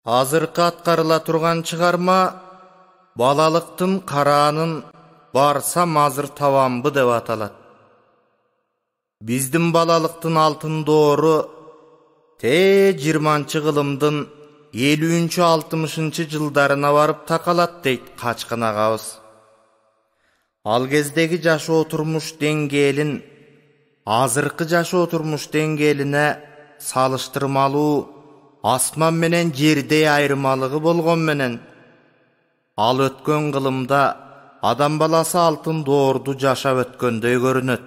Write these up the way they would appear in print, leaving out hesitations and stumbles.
Азыркы аткарыла турган чыгарма балалыктын караанын барсам азыр табамбы деп аталат. Биздин балалыктын алтын доору 20-кылымдын 50-60 жылдарына барып такалат дейт Качкын агабыз. Ал кездеги жашоо турмуш деңгээлин азыркы жашоо турмуш деңгээлине салыштырмалуу асман менен жердей айырмалыгы болгон менен ал өткөн кылымда адам баласы алтын доорду жашап өткөндөй көрүнөт.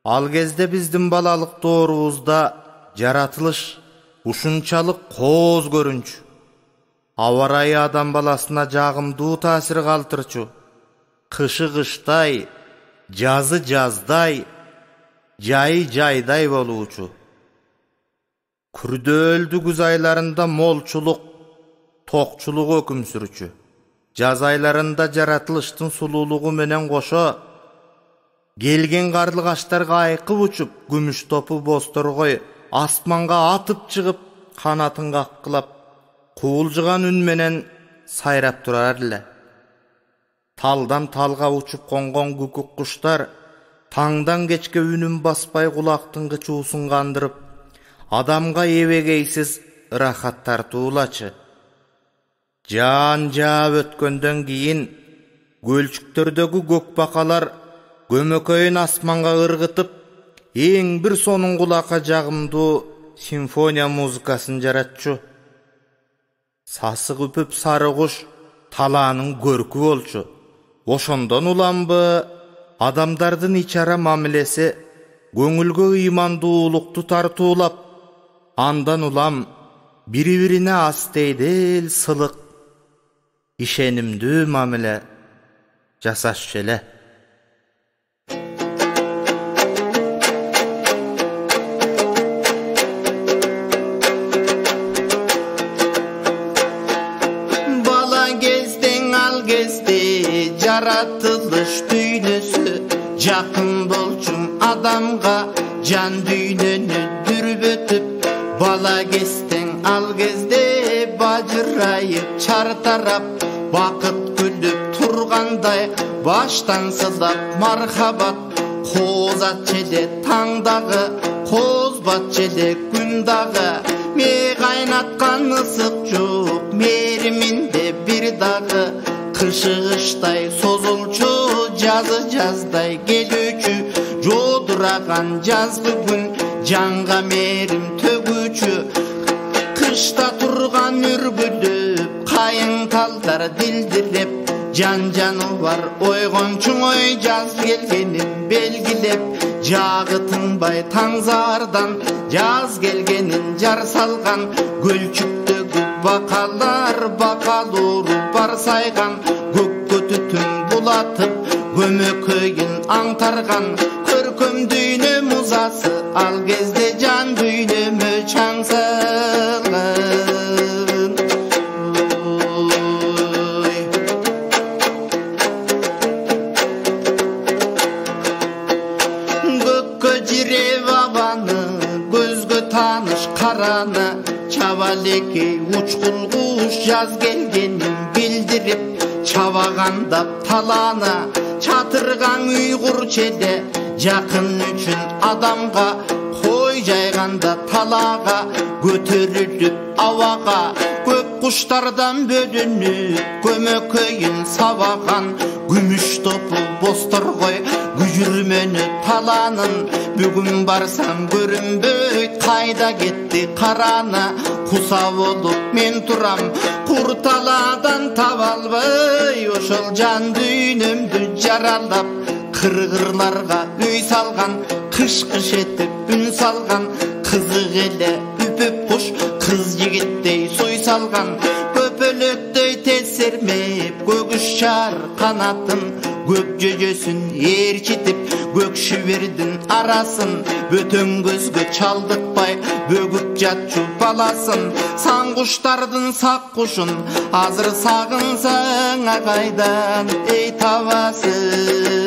Ал кезде биздин балалык доорубузда жаратылыш ушунчалык кооз көрүнчү. Аба ырайы адам баласына жагымдуу таасир калтырчу. Кышы кыштай, жазы жаздай, жайы жайдай болуучу. Күрдөөлдүү күз айларында молчулук, токчулук өкүм сүрүчү. Жаз айларында жаратылыштын сулуулугу менен кошо келген карлыгачтарга айкып учуп, күмүш топу бозторгой асманга атып чыгып, канатын каккылап, куулжуган үн менен сайрап турар эле. Талдан талга учуп конгон күкүк куштар таңдан кечке үнүн баспай кулактын кычуусун кандырып, адамга эбегейсиз ырахат тартуулачы. Жаан жаап өткөндөн кийин көлчүктөрдөгү көк бакалар көмөкөйүн асманга ыргытып, эң бир сонун кулакка жагымдуу симфония музыкасын жаратчу. Сасык үпүп сары куш талаанын көркү болчу. Ошондон уламбы адамдардын ичара мамилеси көңүлгө ыймандуулукту тартуулап, андан улам бири-бирине астейдел сылык, ишенимдүү мамиле жасашчу эле. Yaratılış düynüsü Jakın bolçum adamga Can düynünü dürüp ötüp Bala kezden al kezde Bacırayıp çar tarap Vakıt gülüp turganday Baştan sılap marhabat Kozat çede tangdağı Kozbat çede gündağı Me kaynatkan ısık çok Meriminde bir dağı Kışı kışday sozulçu, жазы жаздай келүүчү, жодураган жазгы күн, жанга мерим төгүүчү. Кышта турган үргүлүп, кайың талдар дилдиреп, жан-жаныбар ойгончуң ой жаз келгенин белгилеп, жагы тынбай таңзардан, жаз келгенин жар салган, көлчүктөгү бакалар бакалууруп бар сайган, көккө түтүн булатып, көмөкөйүн аңтарган, көркөм дүйнө музасы, ал кезде жан дүйнөмө чаң салган. Көккө жиреп абаны, көзгө тааныш караны, чабалекей учкул куш жаз келгенин билдирип, чабагандап талаана, чатырган уйгур чеде, жакын үчүн адамга, кой жайганда талаага, көтөрүлүп абага, көк куштардан бөлүнүп, көмөкөйүн сабаган, күмүш топу бозторгой, күжүрмөнү талаанын, бүгүн барсам көрүнбөйт, кайда кетти карана, куса болуп мен турам, кур талаадан таба албай, ошол жан дүйнөмдү жаралап, кыргырларга үй салган, кыш-кыш этип үн салган, кызык эле үпүп куш, кыз жигиттей суй салган, көпөлөктөй тез сермеп, көгүш чар канатын, көк жөжөсүн ээрчитип, көк шүбердин арасын, бөтөн көзгө чалдыкпай, бөгүп жатчу баласын, сан куштардын сак кушун, азыр сагынсаң кайдан эй табасың.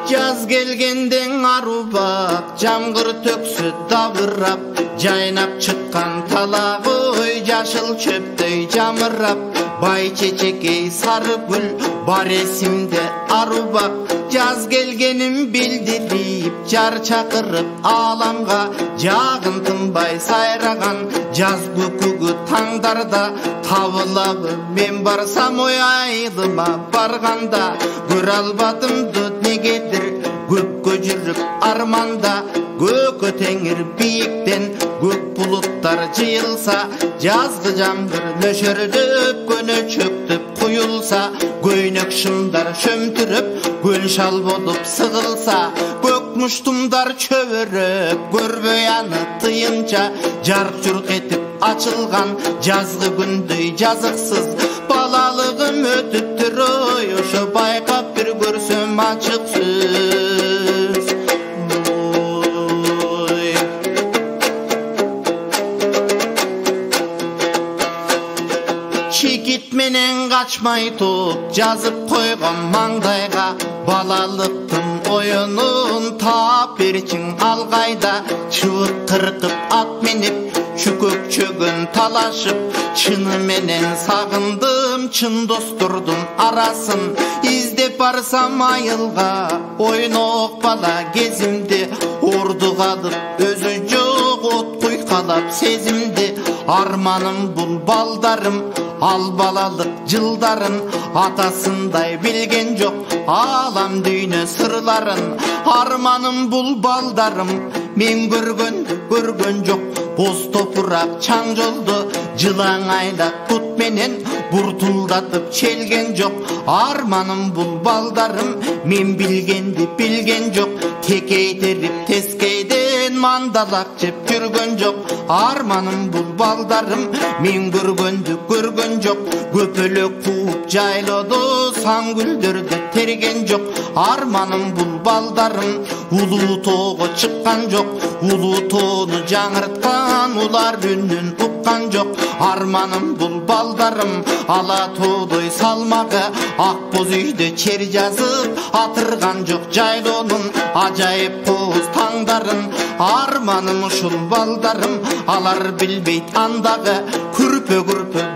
Jaz келгенден арубак, жамгыр төксү дабырап, жайнап чыккан талагы ой жашыл чөптөй жамырап, бай чечекей сары гүл бар эсимде арубак, жаз келгенин билдирип, жар чакырып ааламга, жагын тынбай сайраган жаз көкөгү таңдарда табылабы мен барсам ой айылыма барганда, көрө албадымды негедир көккө жүрүп арманда, көккө теңир бийиктен көк булуттар жыйылса, жазгы жамгыр нөшөрдөп көнө чөктүп куюлса, көйнөк шымдар шөмтүрүп көл шал болуп сыгылса, көк муштумдар чөбөрөп көрбөй аны тыйынча, жарк журк этип ачылган жазгы күндөй жазыксыз балалыгым өтүптүр ой, ошо байкап бир көрсөм ачык сөз. Чекит менен качмай топ жазып койгон маңдайга, балалыктын оюнун таап берчиң ал кайда, чыбык кыркып ат минип чүкөк чөгөн талашып, чыны менен сагындым чын достордун арасын, издеп барсам айылга ойнок бала кезимди, орду калып өзү жок от куйкалап сезимди, арманым бул балдарым ал балалык жылдарын, атасындай билген жок алам дүйнө сырларын, арманым бул балдарым мен көргөн жок, боз топурак чаң жолду жылаң айлап пут менен буртулдатып челген жок, арманым бул балдарым мен билгенди билген жок, текей терип тескейден мандалак жеп жүргөн жок, арманым бул балдарым мен көргөндү көргөн жок, көпөлөк кууп жайлоодо сан гүлдөрдү терген жок, арманым бул балдарым улуу тоого чыккан жок, улуу тоону жаңырткан улар үнүн уккан жок, арманым бул балдарым ала тоодой салмагы, ак боз үйдө чер жазып атырган жок жайлоонун ажайып кооз таңдарын, арманым ушул балдарым алар билбейт андагы күрпө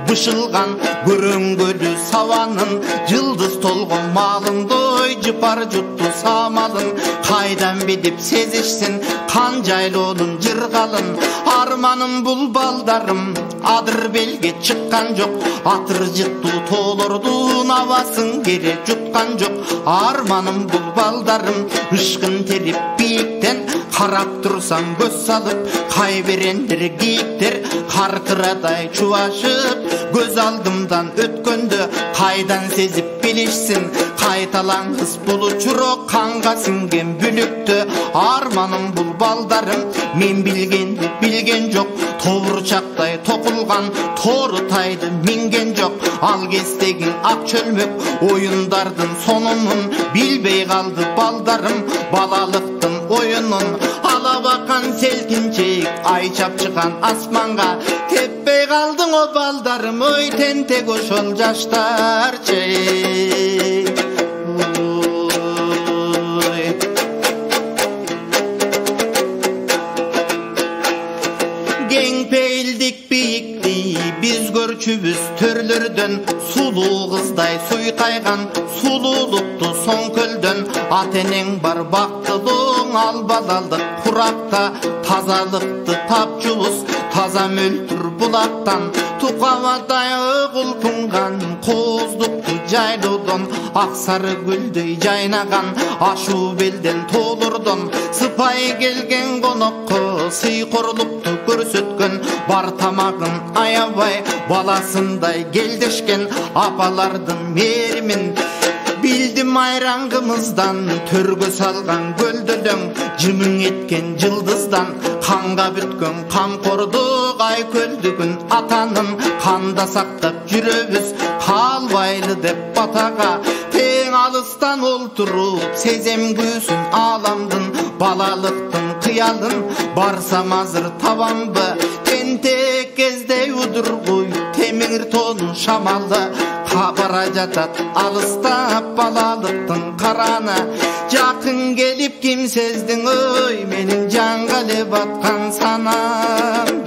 бышылган көрөңгөлү сабанын, жылдыз толгон малыңдой жыпар жутту самалын, кайдан билип сезишсин кан жайлоонун жыргалын, арманым бул балдарым адыр белге чыккан жок, атыр жыттуу тоолордун абасын кере жуткан жок, арманым бул балдарым ышкын терип бийиктен карап турсам көз салып, кайберендер кийиктер каркырадай чубашып, көз алдымдан өткөндө кайдан сезип билишсин, кайталаңгыс бул учурок канга сиңген бүлүктү, арманым бул балдарым мен билгенди билген жок, тобурчактай токулган тору тайды минген жок, ал кездеги ак чөлмөк оюндардын сонунун билбей калды балдарым балалыктын оюнун, ала бакан селкинчек ай чапчыган асманга, теппей калдың о балдарым ой тентек ошол жаштарчы. Кең пейилдик бийикти биз көрчүбүз төрлөрдөн, сулуу кыздай суйкайган сулуулукту соң көлдөн, ата энең бар бактылууң ал балалык куракта, тазалыкты тапчубуз таза мөлтүр булактан, тукабадай кулпунган кооздукту жайлоодон, ак сары гүлдөй жайнаган ашуу белден тоолордон, сыпайы келген конокко сыйкорлукту көрсөткөн, бар тамагын аябай баласындай келдешкен апалардын мээримин, билдим айраңгымыздан төргө салган көлдөлөң, жымың эткен жылдыздан канга бүткөн камкордук ай көлдүгүн атанын, канда сактап жүрөбүз калбайлы деп батага, тең алыстан олтуруп сезем күүсүн ааламдын, балалыктын кыялын барсам азыр табамбы, тентек кездей удургуй темиң теңир тону шамалы кабара жатат алыстап балалыктын караны жакын келип ким сездиң ой менин жаңга эле баткан санам